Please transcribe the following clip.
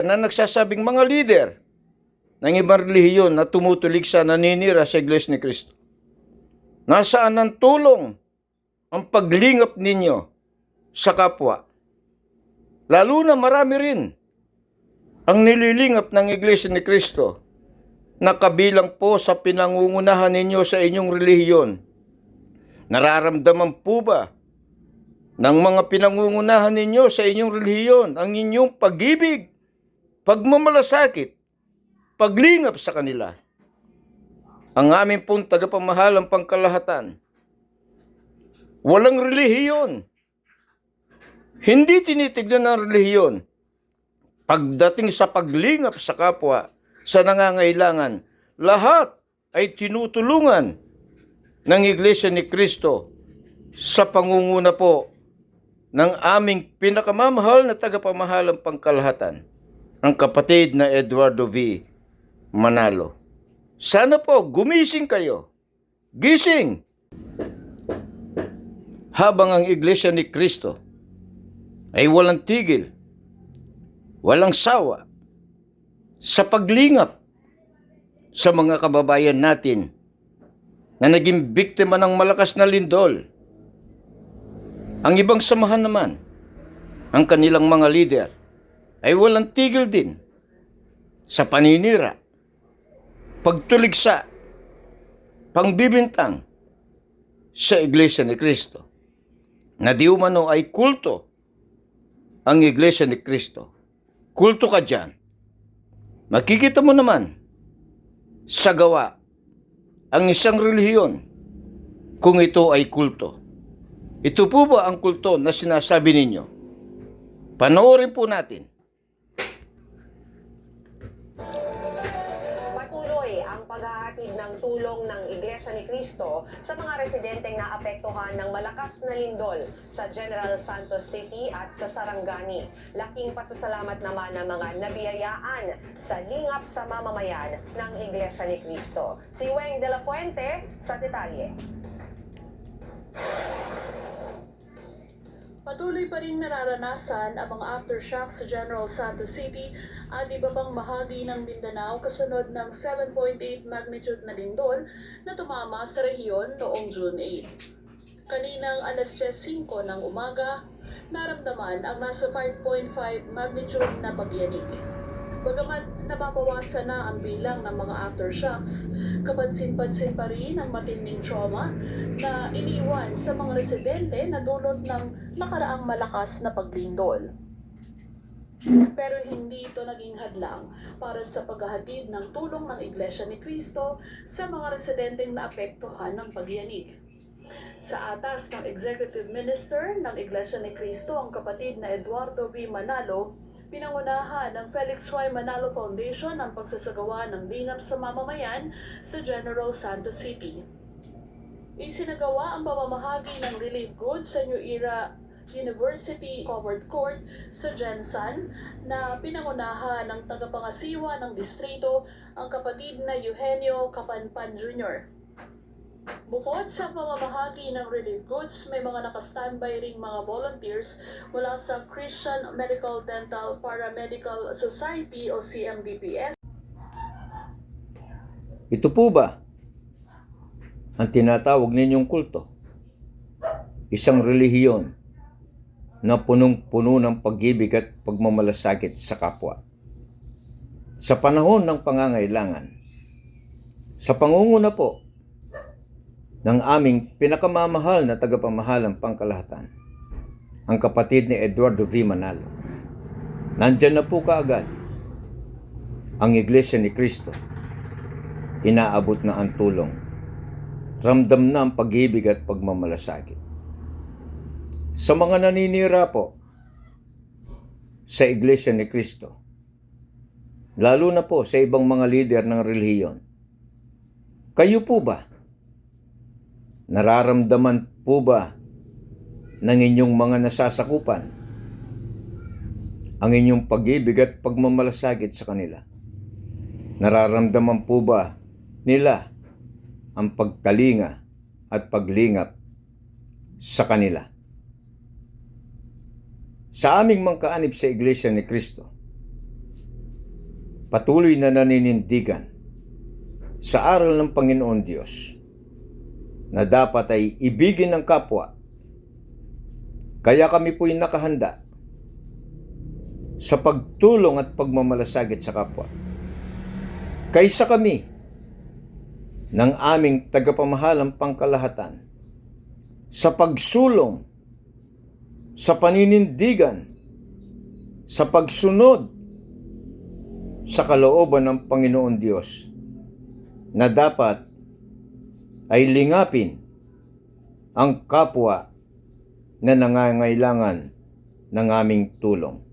na nagsasabing mga leader ng ibang relihiyon na tumutulig sa naninira sa Iglesia ni Cristo. Nasaan ang tulong, ang paglingap ninyo sa kapwa? Lalo na marami rin ang nililingap ng Iglesia ni Cristo na kabilang po sa pinangungunahan ninyo sa inyong relihiyon. Nararamdaman po ba ng mga pinangungunahan ninyo sa inyong relihiyon ang inyong pag-ibig, pagmamalasakit, paglingap sa kanila? Ang aming pong tagapamahalang pangkalahatan, walang relihiyon. Hindi tinitignan ng relihiyon. Pagdating sa paglingap sa kapwa, sa nangangailangan, lahat ay tinutulungan ng Iglesia ni Cristo sa pangunguna po ng aming pinakamamahal na tagapamahalang pangkalahatan, ang kapatid na Eduardo V. Manalo. Sana po gumising kayo. Gising! Habang ang Iglesia ni Cristo ay walang tigil, walang sawa sa paglingap sa mga kababayan natin na naging biktima ng malakas na lindol. Ang ibang samahan naman, ang kanilang mga leader, ay walang tigil din sa paninira, pagtuligsa, pangbibintang sa Iglesia ni Cristo, na di umano ay kulto ang Iglesia ni Cristo. Kulto ka dyan. Makikita mo naman sa gawa ang isang relihiyon kung ito ay kulto. Ito po ba ang kulto na sinasabi ninyo? Panoorin po natin. Patuloy ang paghahatid ng tulong ng Iglesia ni Cristo sa mga residenteng naapektuhan ng malakas na lindol sa General Santos City at sa Sarangani. Laking pasasalamat naman ng mga nabiyayaan sa lingap sa mamamayan ng Iglesia ni Cristo. Si Weng de la Fuente sa detalye. Patuloy pa rin nararanasan ang mga aftershocks sa General Santos City at iba pang bahagi ng Mindanao kasunod ng 7.8 magnitude na lindol na tumama sa rehiyon noong June 8. Kaninang alas 10:05 ng umaga, naramdaman ang nasa 5.5 magnitude na pagyanig. Bagamat nababawasan na ang bilang ng mga aftershocks, kapansin-pansin pa rin ang matinding trauma na iniwan sa mga residente na dulot ng nakaraang malakas na paglindol. Pero hindi ito naging hadlang para sa paghahatid ng tulong ng Iglesia ni Cristo sa mga residenteng naapektuhan ng pagyanig. Sa atas ng Executive Minister ng Iglesia ni Cristo, ang kapatid na Eduardo V. Manalo, pinangunahan ng Felix Y. Manalo Foundation ang pagsasagawa ng lingap sa mamamayan sa General Santos City. Isinagawa ang pamamahagi ng relief goods sa New Era University Covered Court sa Gensan na pinangunahan ng tagapangasiwa ng distrito, ang kapatid na Eugenio Kapanpan Jr. Bukod sa pamamahagi ng relief goods, may mga nakastandby ring mga volunteers mula sa Christian Medical Dental Paramedical Society o CMDPS. Ito po ba ang tinatawag ninyong kulto? Isang relihiyon na punong-puno ng pag-ibig at pagmamalasakit sa kapwa. Sa panahon ng pangangailangan, sa pangunguna po ng aming pinakamamahal na tagapamahalang pangkalahatan, ang kapatid ni Eduardo V. Manalo. Nandyan na po kaagad ang Iglesia ni Cristo. Inaabot na ang tulong. Ramdam na ang pag-ibig at pagmamalasakit. Sa mga naninira po sa Iglesia ni Cristo, lalo na po sa ibang mga lider ng relihiyon, kayo po ba? Nararamdaman po ba ng inyong mga nasasakupan ang inyong pag-ibig at pagmamalasakit sa kanila? Nararamdaman po ba nila ang pagkalinga at paglingap sa kanila? Sa aming mga kaanib sa Iglesia ni Cristo, patuloy na naninindigan sa aral ng Panginoon Diyos na dapat ay ibigin ng kapwa. Kaya kami po'y nakahanda sa pagtulong at pagmamalasakit sa kapwa. Kaysa kami ng aming tagapamahalang pangkalahatan sa pagsulong, sa paninindigan, sa pagsunod sa kalooban ng Panginoon Diyos na dapat ay lingapin ang kapwa na nangangailangan ng aming tulong.